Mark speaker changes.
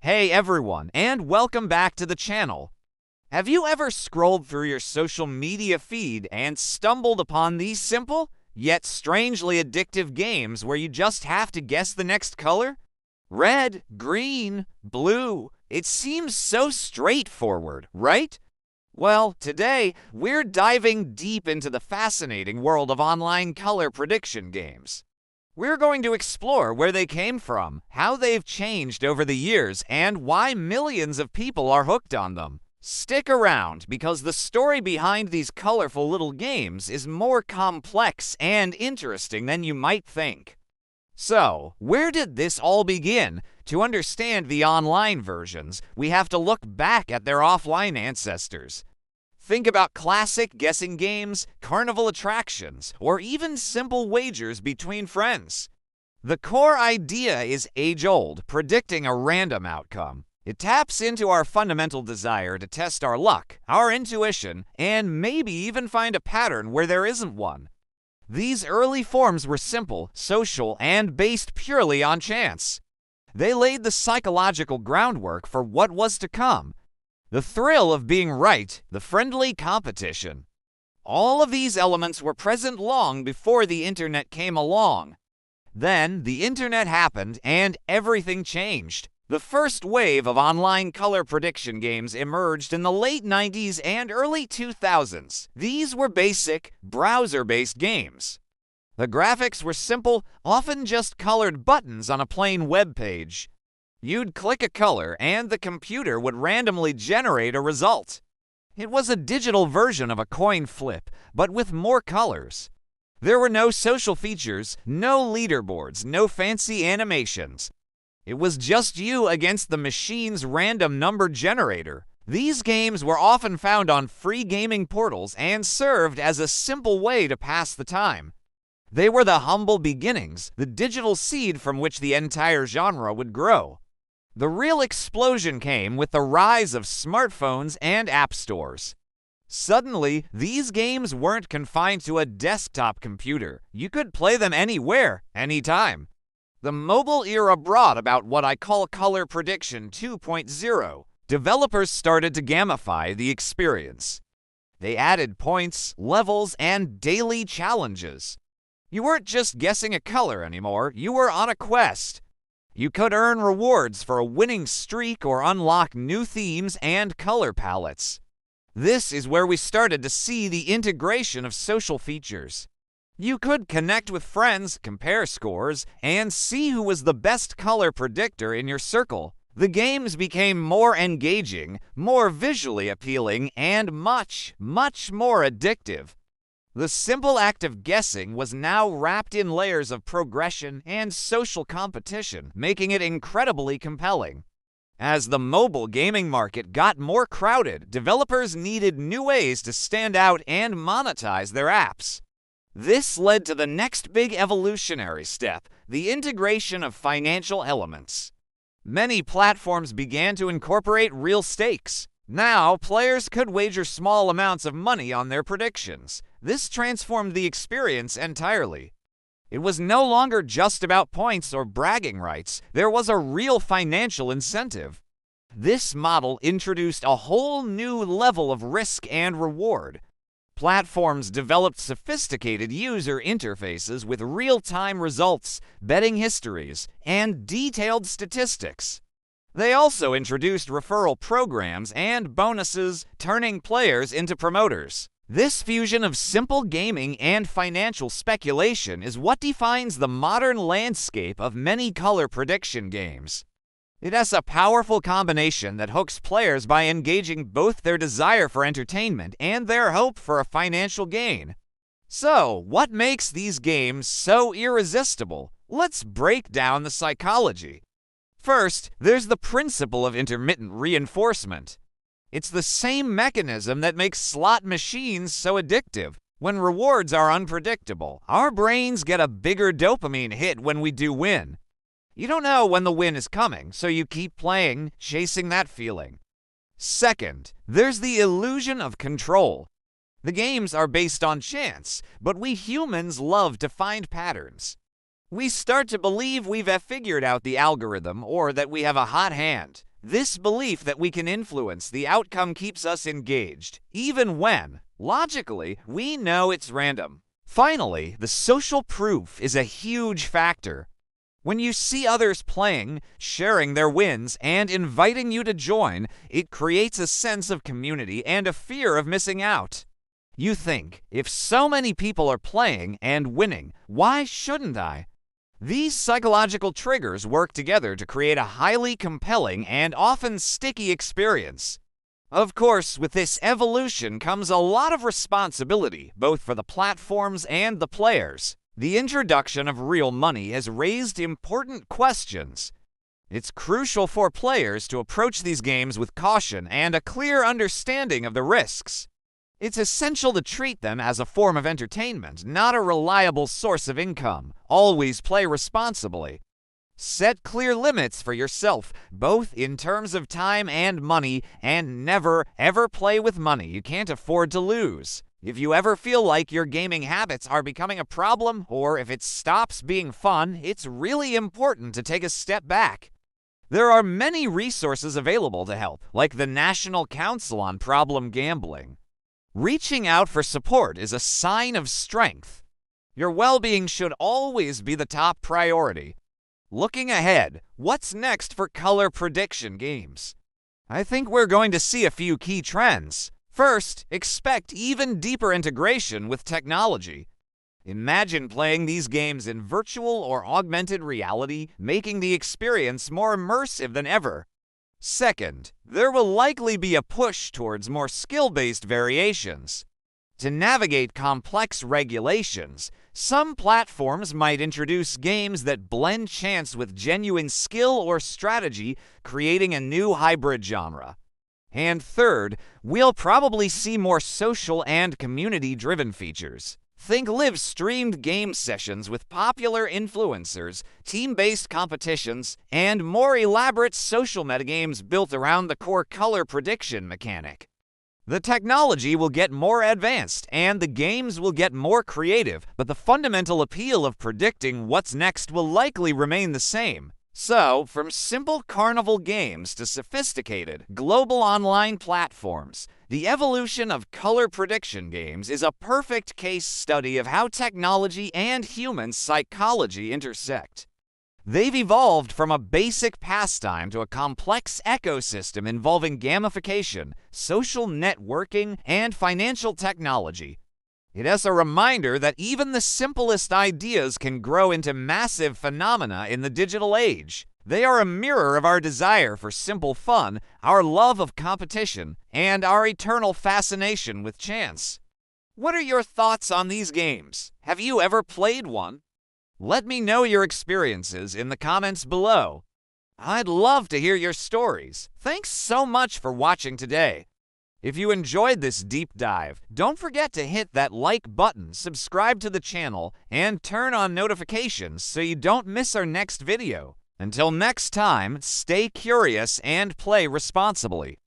Speaker 1: Hey everyone, and welcome back to the channel. Have you ever scrolled through your social media feed and stumbled upon these simple, yet strangely addictive games where you just have to guess the next color? Red, green, blue. It seems so straightforward, right? Well, today, we're diving deep into the fascinating world of online color prediction games. We're going to explore where they came from, how they've changed over the years, and why millions of people are hooked on them. Stick around, because the story behind these colorful little games is more complex and interesting than you might think. So, where did this all begin? To understand the online versions, we have to look back at their offline ancestors. Think about classic guessing games, carnival attractions, or even simple wagers between friends. The core idea is age-old, predicting a random outcome. It taps into our fundamental desire to test our luck, our intuition, and maybe even find a pattern where there isn't one. These early forms were simple, social, and based purely on chance. They laid the psychological groundwork for what was to come. The thrill of being right, the friendly competition. All of these elements were present long before the internet came along. Then, the internet happened and everything changed. The first wave of online color prediction games emerged in the late 90s and early 2000s. These were basic, browser-based games. The graphics were simple, often just colored buttons on a plain web page. You'd click a color and the computer would randomly generate a result. It was a digital version of a coin flip, but with more colors. There were no social features, no leaderboards, no fancy animations. It was just you against the machine's random number generator. These games were often found on free gaming portals and served as a simple way to pass the time. They were the humble beginnings, the digital seed from which the entire genre would grow. The real explosion came with the rise of smartphones and app stores. Suddenly, these games weren't confined to a desktop computer. You could play them anywhere, anytime. The mobile era brought about what I call Color Prediction 2.0. Developers started to gamify the experience. They added points, levels, and daily challenges. You weren't just guessing a color anymore, you were on a quest. You could earn rewards for a winning streak or unlock new themes and color palettes. This is where we started to see the integration of social features. You could connect with friends, compare scores, and see who was the best color predictor in your circle. The games became more engaging, more visually appealing, and much, much more addictive. The simple act of guessing was now wrapped in layers of progression and social competition, making it incredibly compelling. As the mobile gaming market got more crowded, developers needed new ways to stand out and monetize their apps. This led to the next big evolutionary step, the integration of financial elements. Many platforms began to incorporate real stakes. Now, players could wager small amounts of money on their predictions. This transformed the experience entirely. It was no longer just about points or bragging rights. There was a real financial incentive. This model introduced a whole new level of risk and reward. Platforms developed sophisticated user interfaces with real-time results, betting histories, and detailed statistics. They also introduced referral programs and bonuses, turning players into promoters. This fusion of simple gaming and financial speculation is what defines the modern landscape of many color prediction games. It has a powerful combination that hooks players by engaging both their desire for entertainment and their hope for a financial gain. So, what makes these games so irresistible? Let's break down the psychology. First, there's the principle of intermittent reinforcement. It's the same mechanism that makes slot machines so addictive. When rewards are unpredictable, our brains get a bigger dopamine hit when we do win. You don't know when the win is coming, so you keep playing, chasing that feeling. Second, there's the illusion of control. The games are based on chance, but we humans love to find patterns. We start to believe we've figured out the algorithm or that we have a hot hand. This belief that we can influence the outcome keeps us engaged, even when, logically, we know it's random. Finally, the social proof is a huge factor. When you see others playing, sharing their wins, and inviting you to join, it creates a sense of community and a fear of missing out. You think, if so many people are playing and winning, why shouldn't I? These psychological triggers work together to create a highly compelling and often sticky experience. Of course, with this evolution comes a lot of responsibility, both for the platforms and the players. The introduction of real money has raised important questions. It's crucial for players to approach these games with caution and a clear understanding of the risks. It's essential to treat them as a form of entertainment, not a reliable source of income. Always play responsibly. Set clear limits for yourself, both in terms of time and money, and never, ever play with money you can't afford to lose. If you ever feel like your gaming habits are becoming a problem, or if it stops being fun, it's really important to take a step back. There are many resources available to help, like the National Council on Problem Gambling. Reaching out for support is a sign of strength. Your well-being should always be the top priority. Looking ahead, what's next for color prediction games? I think we're going to see a few key trends. First, expect even deeper integration with technology. Imagine playing these games in virtual or augmented reality, making the experience more immersive than ever. Second, there will likely be a push towards more skill-based variations. To navigate complex regulations, some platforms might introduce games that blend chance with genuine skill or strategy, creating a new hybrid genre. And third, we'll probably see more social and community-driven features. Think live-streamed game sessions with popular influencers, team-based competitions, and more elaborate social metagames built around the core color prediction mechanic. The technology will get more advanced, and the games will get more creative, but the fundamental appeal of predicting what's next will likely remain the same. So, from simple carnival games to sophisticated, global online platforms, the evolution of color prediction games is a perfect case study of how technology and human psychology intersect. They've evolved from a basic pastime to a complex ecosystem involving gamification, social networking, and financial technology. It is a reminder that even the simplest ideas can grow into massive phenomena in the digital age. They are a mirror of our desire for simple fun, our love of competition, and our eternal fascination with chance. What are your thoughts on these games? Have you ever played one? Let me know your experiences in the comments below. I'd love to hear your stories. Thanks so much for watching today. If you enjoyed this deep dive, don't forget to hit that like button, subscribe to the channel, and turn on notifications so you don't miss our next video. Until next time, stay curious and play responsibly.